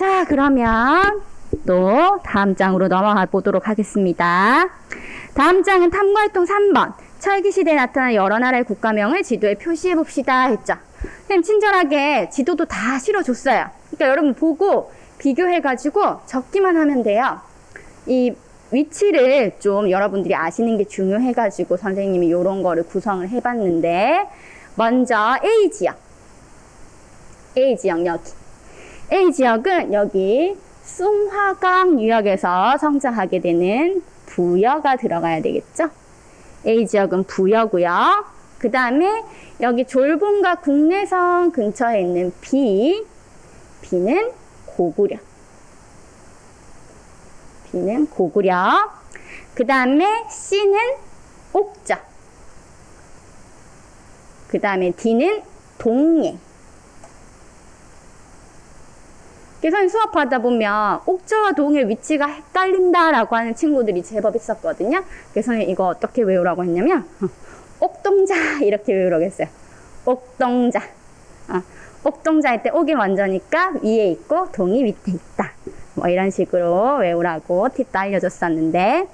자, 그러면 또 다음 장으로 넘어가 보도록 하겠습니다. 다음 장은 탐구활동 3번. 철기시대에 나타난 여러 나라의 국가명을 지도에 표시해 봅시다 했죠. 선생님 친절하게 지도도 다 실어줬어요. 그러니까 여러분 보고 비교해가지고 적기만 하면 돼요. 이 위치를 좀 여러분들이 아시는 게 중요해가지고 선생님이 이런 거를 구성을 해봤는데, 먼저 A지역. A지역 여기. A지역은 여기 숭화강 유역에서 성장하게 되는 부여가 들어가야 되겠죠. A지역은 부여고요. 그 다음에 여기 졸봉과 국내성 근처에 있는 B는 고구려. B는 고구려. 그 다음에 C는 옥저. 그 다음에 D는 동해. 그래서 수업하다 보면 옥저와 동해 위치가 헷갈린다라고 하는 친구들이 제법 있었거든요. 그래서 이거 어떻게 외우라고 했냐면 옥동자 이렇게 외우라고 했어요. 옥동자. 옥동자 할 때 옥이 먼저니까 위에 있고 동이 밑에 있다. 뭐 이런 식으로 외우라고 팁도 알려줬었는데,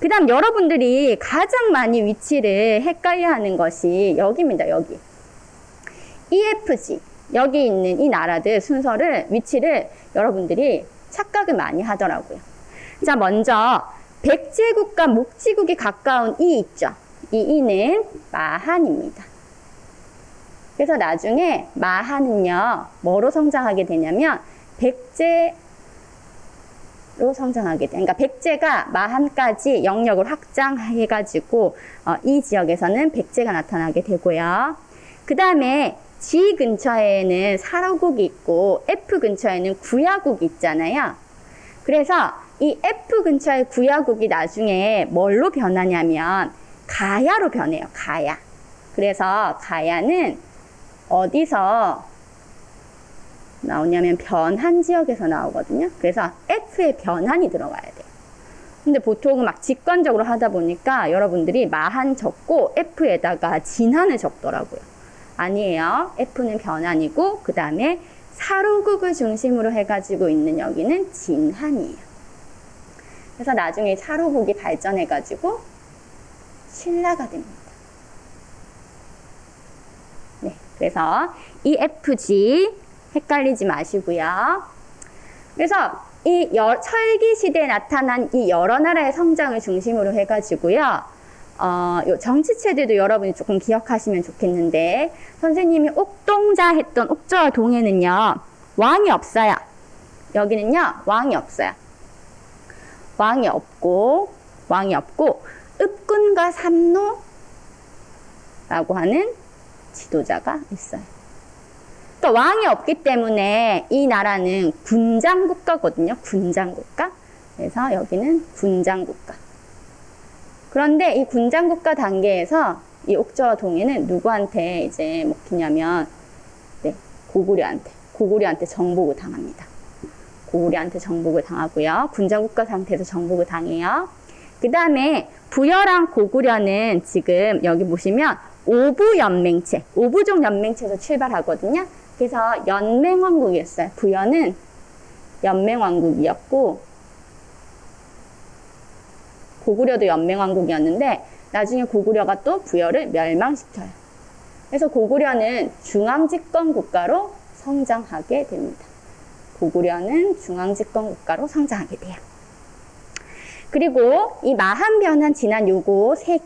그 다음 여러분들이 가장 많이 위치를 헷갈려 하는 것이 여기입니다. 여기. EFG. 여기 있는 이 나라들 순서를, 위치를 여러분들이 착각을 많이 하더라고요. 자, 먼저 백제국과 목지국이 가까운 이 있죠. 이 이는 마한입니다. 그래서 나중에 마한은요, 뭐로 성장하게 되냐면 백제로 성장하게 돼. 그러니까 백제가 마한까지 영역을 확장해가지고 이 지역에서는 백제가 나타나게 되고요. 그 다음에 G 근처에는 사로국이 있고 F 근처에는 구야국이 있잖아요. 그래서 이 F 근처의 구야국이 나중에 뭘로 변하냐면 가야로 변해요. 가야. 그래서 가야는 어디서 나오냐면 변한 지역에서 나오거든요. 그래서 F에 변한이 들어가야 돼요. 근데 보통은 막 직관적으로 하다 보니까 여러분들이 마한 적고 F에다가 진한을 적더라고요. 아니에요. F는 변한이고, 그 다음에 사로국을 중심으로 해가지고 있는 여기는 진한이에요. 그래서 나중에 사로국이 발전해가지고 신라가 됩니다. 네, 그래서 EFG 헷갈리지 마시고요. 그래서 이 철기 시대에 나타난 이 여러 나라의 성장을 중심으로 해가지고요. 요 정치체들도 여러분이 조금 기억하시면 좋겠는데, 선생님이 옥동자 했던 옥저와 동해는요, 왕이 없어요. 여기는요, 왕이 없어요. 왕이 없고, 읍군과 삼노라고 하는 지도자가 있어요. 그러니까 왕이 없기 때문에 이 나라는 군장국가거든요. 군장국가. 그래서 여기는 군장국가. 그런데 이 군장국가 단계에서 이 옥저와 동해는 누구한테 이제 먹히냐면, 네, 고구려한테 정복을 당합니다. 고구려한테 정복을 당하고요. 군장국가 상태에서 정복을 당해요. 그 다음에 부여랑 고구려는 지금 여기 보시면 오부연맹체, 오부족 연맹체에서 출발하거든요. 그래서 연맹왕국이었어요. 부여는 연맹왕국이었고, 고구려도 연맹왕국이었는데 나중에 고구려가 또 부여를 멸망시켜요. 그래서 고구려는 중앙집권 국가로 성장하게 됩니다. 고구려는 중앙집권 국가로 성장하게 돼요. 그리고 이 마한 변한 진한 요거 세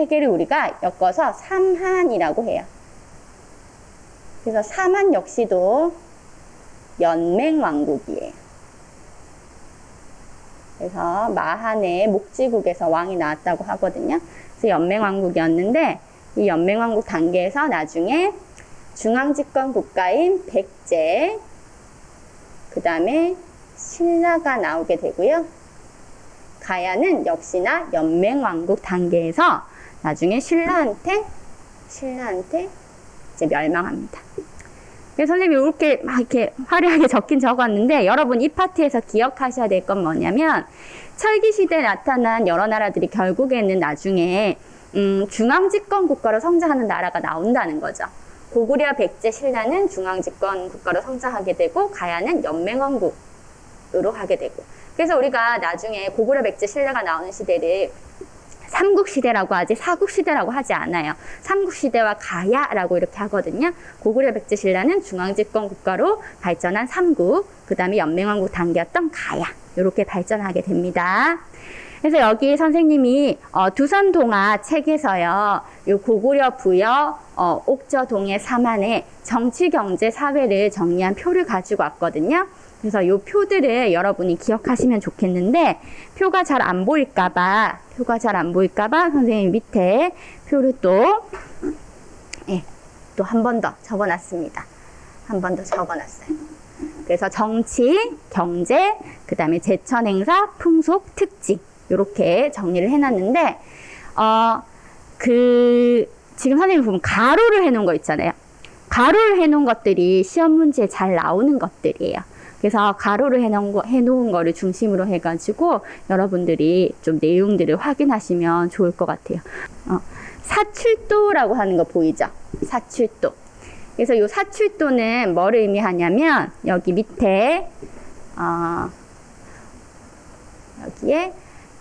개를 우리가 엮어서 삼한이라고 해요. 그래서 삼한 역시도 연맹왕국이에요. 그래서 마한의 목지국에서 왕이 나왔다고 하거든요. 그래서 연맹왕국이었는데 이 연맹왕국 단계에서 나중에 중앙집권 국가인 백제, 그 다음에 신라가 나오게 되고요. 가야는 역시나 연맹왕국 단계에서 나중에 신라한테 이제 멸망합니다. 그래서 선생님이 이렇게 화려하게 적긴 적었는데, 여러분 이 파트에서 기억하셔야 될 건 뭐냐면, 철기시대에 나타난 여러 나라들이 결국에는 나중에 중앙집권 국가로 성장하는 나라가 나온다는 거죠. 고구려 백제 신라는 중앙집권 국가로 성장하게 되고 가야는 연맹왕국으로 가게 되고. 그래서 우리가 나중에 고구려 백제 신라가 나오는 시대를 삼국시대라고 하지 사국시대라고 하지 않아요. 삼국시대와 가야라고 이렇게 하거든요. 고구려 백제 신라는 중앙집권 국가로 발전한 삼국, 그 다음에 연맹왕국 단계였던 가야, 이렇게 발전하게 됩니다. 그래서 여기 선생님이 두선동화 책에서요, 요 고구려 부여 옥저동의 사만의 정치, 경제, 사회를 정리한 표를 가지고 왔거든요. 그래서 요 표들을 여러분이 기억하시면 좋겠는데, 표가 잘 안 보일까봐 선생님 밑에 표를 또 한 번 더 적어놨습니다. 한 번 더 적어놨어요. 그래서 정치, 경제, 그 다음에 제천 행사, 풍속, 특징, 이렇게 정리를 해놨는데, 지금 선생님이 보면 가로를 해놓은 거 있잖아요. 가로를 해놓은 것들이 시험 문제에 잘 나오는 것들이에요. 그래서 가로를 해놓은 거를 중심으로 해가지고 여러분들이 좀 내용들을 확인하시면 좋을 것 같아요. 사출도라고 하는 거 보이죠? 사출도. 그래서 이 사출도는 뭐를 의미하냐면, 여기 밑에, 여기에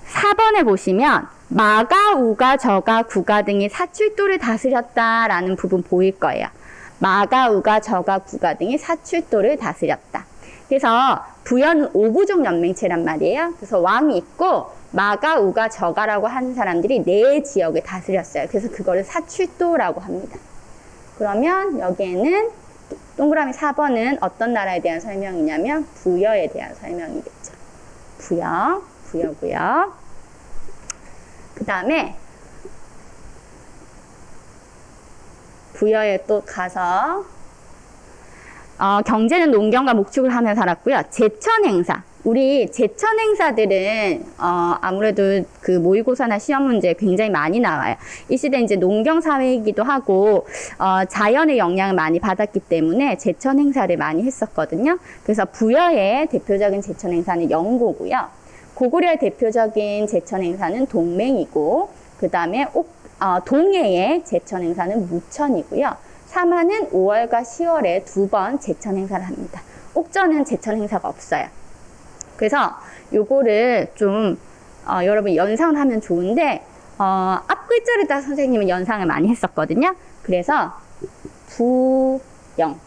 4번에 보시면, 마가, 우가, 저가, 구가 등이 사출도를 다스렸다라는 부분 보일 거예요. 마가, 우가, 저가, 구가 등이 사출도를 다스렸다. 그래서 부여는 오부족 연맹체란 말이에요. 그래서 왕이 있고 마가, 우가, 저가라고 하는 사람들이 네 지역을 다스렸어요. 그래서 그거를 사출도라고 합니다. 그러면 여기에는 동그라미 4번은 어떤 나라에 대한 설명이냐면 부여에 대한 설명이겠죠. 부여고요. 그 다음에 부여에 또 가서 경제는 농경과 목축을 하며 살았고요. 제천 행사. 우리 제천 행사들은 아무래도 그 모의고사나 시험 문제에 굉장히 많이 나와요. 이 시대 이제 농경 사회이기도 하고 자연의 영향을 많이 받았기 때문에 제천 행사를 많이 했었거든요. 그래서 부여의 대표적인 제천 행사는 영고고요. 고구려의 대표적인 제천 행사는 동맹이고, 그 다음에 동해의 제천 행사는 무천이고요. 사마는 5월과 10월에 2번 제천 행사를 합니다. 옥저는 제천 행사가 없어요. 그래서 요거를 좀 여러분 연상을 하면 좋은데, 앞 글자를 따라 선생님은 연상을 많이 했었거든요. 그래서 부영,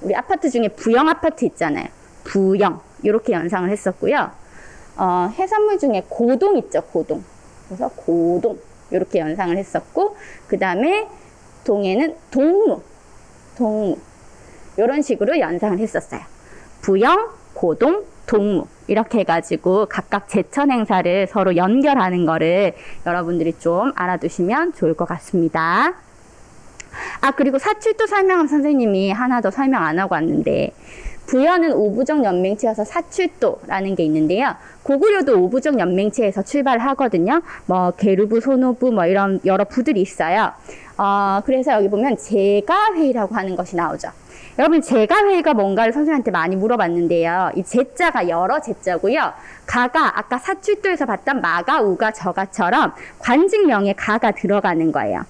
우리 아파트 중에 부영 아파트 있잖아요. 부영, 이렇게 연상을 했었고요. 해산물 중에 고동 있죠, 고동. 그래서 고동, 이렇게 연상을 했었고, 그 다음에 동해는 동무, 이런 식으로 연상을 했었어요. 부영, 고동, 동무, 이렇게 해가지고 각각 제천 행사를 서로 연결하는 거를 여러분들이 좀 알아두시면 좋을 것 같습니다. 그리고 사출도 설명한 선생님이 하나 더 설명 안 하고 왔는데, 부여는 오부족 연맹체여서 사출도라는 게 있는데요. 고구려도 오부족 연맹체에서 출발을 하거든요. 뭐 계루부, 소노부, 뭐 이런 여러 부들이 있어요. 그래서 여기 보면 제가회의라고 하는 것이 나오죠. 여러분, 제가회의가 뭔가를 선생님한테 많이 물어봤는데요. 이 제자가 여러 제자고요. 가가 아까 사출도에서 봤던 마가, 우가, 저가처럼 관직명에 가가 들어가는 거예요.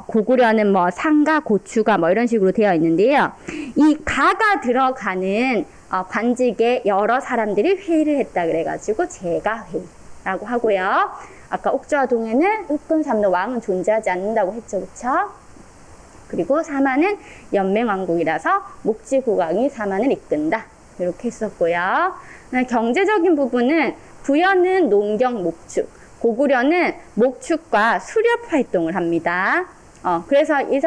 고구려는 뭐 상가, 고추가 뭐 이런 식으로 되어 있는데요. 이 가가 들어가는 관직에 여러 사람들이 회의를 했다 그래가지고 제가회의라고 하고요. 아까 옥저와 동해는 흑군 삼노 왕은 존재하지 않는다고 했죠, 그쵸? 그리고 사마는 연맹왕국이라서 목지국왕이 사마를 이끈다, 이렇게 했었고요. 경제적인 부분은 부여는 농경, 목축, 고구려는 목축과 수렵 활동을 합니다. 그래서 이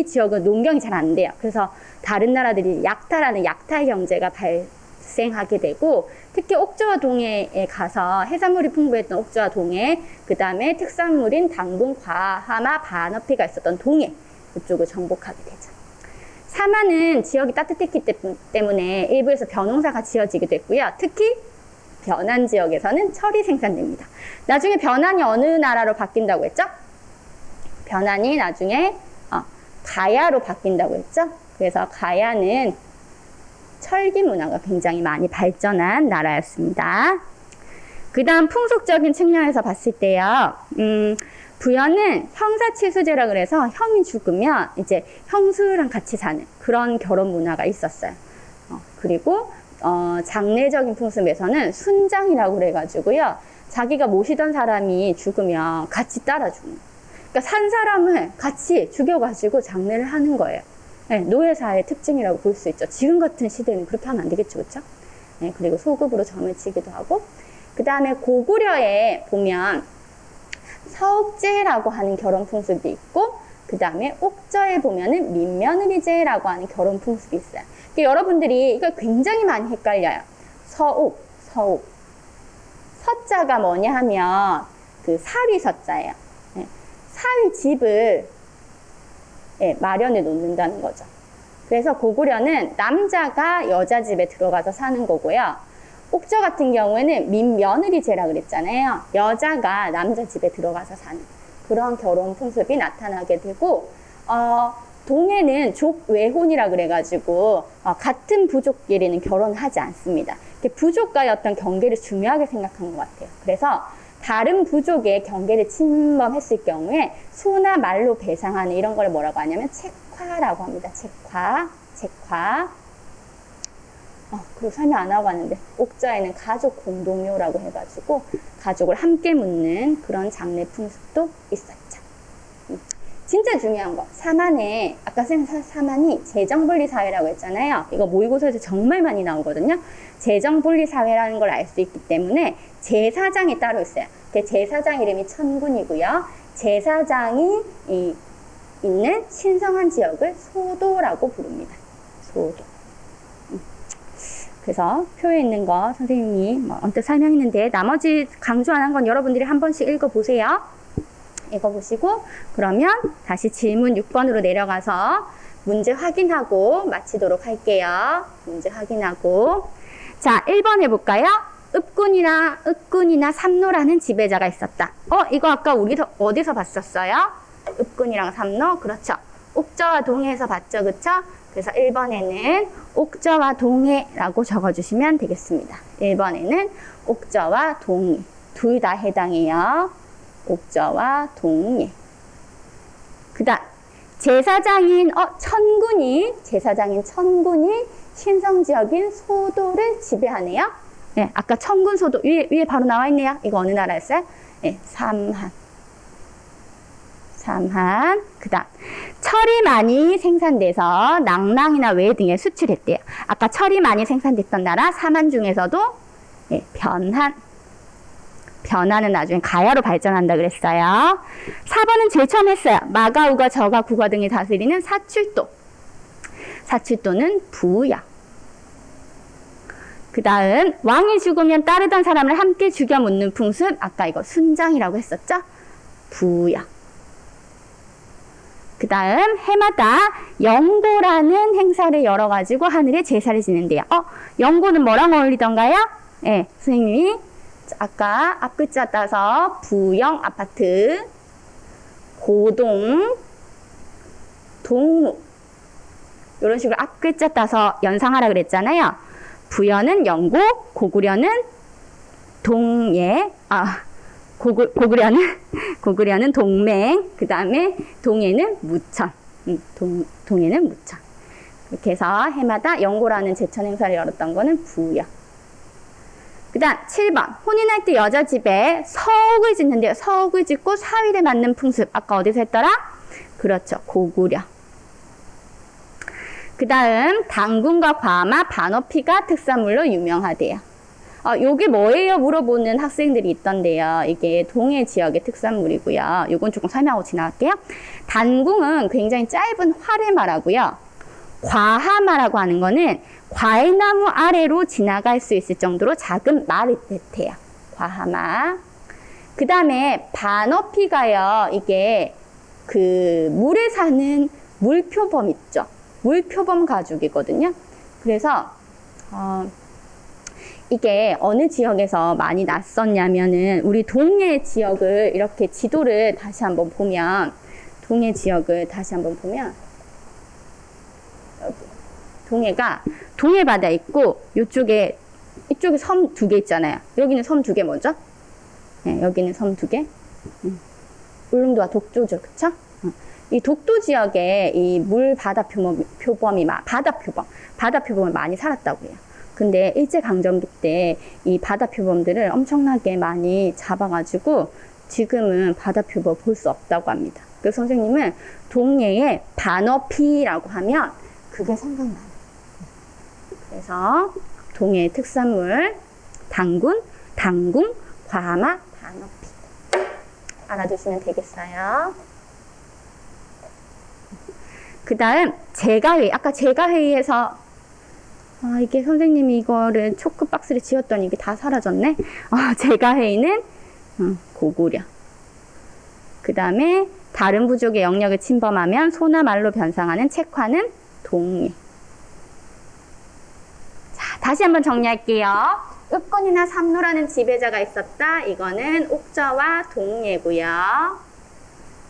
지역은 농경이 잘 안 돼요. 그래서 다른 나라들이 약탈하는 약탈 경제가 발생하게 되고, 특히 옥저와 동해에 가서 해산물이 풍부했던 옥저와 동해, 그 다음에 특산물인 당분, 과하마, 반어피가 있었던 동해, 이쪽을 정복하게 되죠. 사마는 지역이 따뜻했기 때문에 일부에서 벼농사가 지어지기도 했고요. 특히 변안 지역에서는 철이 생산됩니다. 나중에 변안이 어느 나라로 바뀐다고 했죠? 변안이 나중에 가야로 바뀐다고 했죠? 그래서 가야는 철기 문화가 굉장히 많이 발전한 나라였습니다. 그 다음 풍속적인 측면에서 봤을 때요. 부여는 형사치수제라 그래서 형이 죽으면 이제 형수랑 같이 사는 그런 결혼 문화가 있었어요. 그리고 장례적인 풍습에서는 순장이라고 그래가지고요. 자기가 모시던 사람이 죽으면 같이 따라 죽는. 그러니까 산 사람을 같이 죽여가지고 장례를 하는 거예요. 네, 노예사의 특징이라고 볼 수 있죠. 지금 같은 시대는 그렇게 하면 안 되겠죠, 그렇죠? 네, 그리고 소급으로 점을 치기도 하고, 그 다음에 고구려에 보면 서옥제라고 하는 결혼 풍습이 있고, 그 다음에 옥저에 보면은 민며느리제라고 하는 결혼 풍습이 있어요. 그러니까 여러분들이 이거 굉장히 많이 헷갈려요. 서옥. 서자가 뭐냐 하면 그 사위 서자예요. 네. 사위 집을 마련해 놓는다는 거죠. 그래서 고구려는 남자가 여자 집에 들어가서 사는 거고요. 옥저 같은 경우에는 민며느리제라 그랬잖아요. 여자가 남자 집에 들어가서 사는 그런 결혼 풍습이 나타나게 되고, 동해는 족외혼이라 그래가지고 같은 부족끼리는 결혼하지 않습니다. 부족과의 어떤 경계를 중요하게 생각한 것 같아요. 그래서 다른 부족의 경계를 침범했을 경우에 소나 말로 배상하는 이런 걸 뭐라고 하냐면 책화라고 합니다. 책화. 그리고 설명 안 하고 왔는데 옥자에는 가족 공동묘라고 해가지고 가족을 함께 묻는 그런 장례 풍습도 있었죠. 진짜 중요한 거, 사만에 아까 선생님 사만이 재정분리사회라고 했잖아요. 이거 모의고사에서 정말 많이 나오거든요. 재정분리사회라는 걸 알 수 있기 때문에 제사장이 따로 있어요. 제사장 이름이 천군이고요. 제사장이 있는 신성한 지역을 소도라고 부릅니다. 소도. 그래서 표에 있는 거 선생님이 언뜻 설명했는데 나머지 강조 안 한 건 여러분들이 한 번씩 읽어보세요. 읽어보시고 그러면 다시 질문 6번으로 내려가서 문제 확인하고 마치도록 할게요. 문제 확인하고. 자, 1번 해볼까요? 읍군이나 삼노라는 지배자가 있었다. 이거 아까 우리 어디서 봤었어요? 읍군이랑 삼노. 그렇죠. 옥저와 동해에서 봤죠. 그쵸? 그래서 1번에는 옥저와 동해라고 적어주시면 되겠습니다. 1번에는 옥저와 동해. 둘 다 해당해요. 옥저와 동해. 그 다음 제사장인 천군이 신성지역인 소도를 지배하네요. 네, 아까 천군 소도 위에 바로 나와 있네요. 이거 어느 나라였어요? 네, 삼한. 그 다음 철이 많이 생산돼서 낭랑이나 외 등에 수출했대요. 아까 철이 많이 생산됐던 나라 삼한 중에서도 변화는 나중에 가야로 발전한다 그랬어요. 4번은 제일 처음 했어요. 마가, 우가, 저가, 구가 등이 다스리는 사출도. 사출도는 부야. 그 다음 왕이 죽으면 따르던 사람을 함께 죽여 묻는 풍습. 아까 이거 순장이라고 했었죠? 부야. 그 다음 해마다 영고라는 행사를 열어가지고 하늘에 제사를 지낸대요. 영고는 뭐랑 어울리던가요? 네, 선생님이 아까 앞글자 따서 부영 아파트, 고동, 동무 이런 식으로 앞글자 따서 연상하라 그랬잖아요. 부여는 영고, 고구려는 동예, 고구려는 동맹, 그 다음에 동해는 무천, 동해는 무천. 이렇게 해서 해마다 영고라는 제천 행사를 열었던 거는 부여. 그 다음 7번 혼인할 때 여자 집에 서옥을 짓는데요. 서옥을 짓고 사위를 맡는 풍습. 아까 어디서 했더라? 그렇죠. 고구려. 그 다음 당군과 과마, 반어피가 특산물로 유명하대요. 요게 뭐예요? 물어보는 학생들이 있던데요. 이게 동해 지역의 특산물이고요. 요건 조금 설명하고 지나갈게요. 단궁은 굉장히 짧은 활을 말하고요. 과하마라고 하는 거는 과일나무 아래로 지나갈 수 있을 정도로 작은 말을 뜻해요. 과하마. 그 다음에 반어피가요. 이게 그 물에 사는 물표범 있죠. 물표범 가죽이거든요. 그래서 이게 어느 지역에서 많이 났었냐면은 우리 동해 지역을 이렇게 지도를 다시 한번 보면 여기 동해가 동해 바다 있고 이쪽에 섬 2개 있잖아요. 여기는 섬 2개 뭐죠? 네, 여기는 섬 2개. 울릉도와 독도죠, 그쵸? 이 독도 지역에 이 물 바다 표범이 바다 표범을 많이 살았다고 해요. 근데 일제강점기 때 이 바다 표범들을 엄청나게 많이 잡아가지고 지금은 바다 표범 볼 수 없다고 합니다. 그래서 선생님은 동해에 반어피라고 하면 그게 생각나요. 그래서 동해 특산물 당군, 과마, 반어피 알아두시면 되겠어요. 그 다음 제가회의. 아까 제가회의에서 이게 선생님이 이거를 초크박스를 지었더니 이게 다 사라졌네. 제가회의는 고구려. 그 다음에 다른 부족의 영역을 침범하면 소나 말로 변상하는 책화는 동해. 자, 다시 한번 정리할게요. 읍권이나 삼로라는 지배자가 있었다. 이거는 옥저와 동해고요.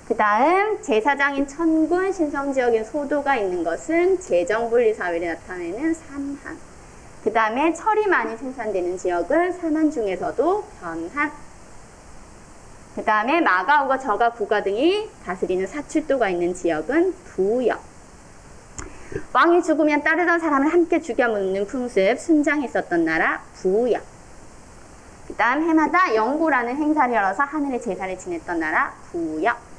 그 다음 제사장인 천군, 신성지역인 소도가 있는 것은 재정분리사회를 나타내는 삼한. 그 다음에 철이 많이 생산되는 지역은 산한 중에서도 변한. 그 다음에 마가우가 저가 구가 등이 다스리는 사출도가 있는 지역은 부역. 왕이 죽으면 따르던 사람을 함께 죽여 묻는 풍습, 순장이 있었던 나라 부역. 그 다음 해마다 영구라는 행사를 열어서 하늘에 제사를 지냈던 나라 부역.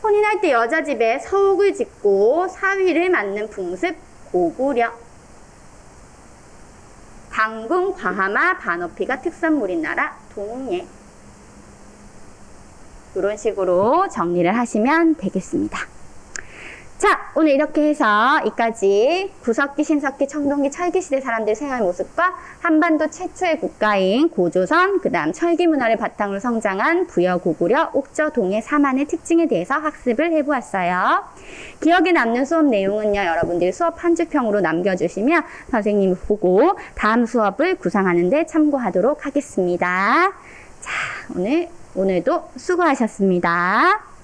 혼인할 때 여자 집에 서욱을 짓고 사위를 맞는 풍습 고구려. 당군, 과하마, 반어피가 특산물인 나라 동해. 이런 식으로 정리를 하시면 되겠습니다. 자, 오늘 이렇게 해서 이까지 구석기, 신석기, 청동기, 철기시대 사람들의 생활 모습과 한반도 최초의 국가인 고조선, 그 다음 철기 문화를 바탕으로 성장한 부여, 고구려, 옥저, 동해, 삼한의 특징에 대해서 학습을 해보았어요. 기억에 남는 수업 내용은요, 여러분들이 수업 한줄평으로 남겨주시면 선생님이 보고 다음 수업을 구상하는 데 참고하도록 하겠습니다. 자, 오늘도 수고하셨습니다.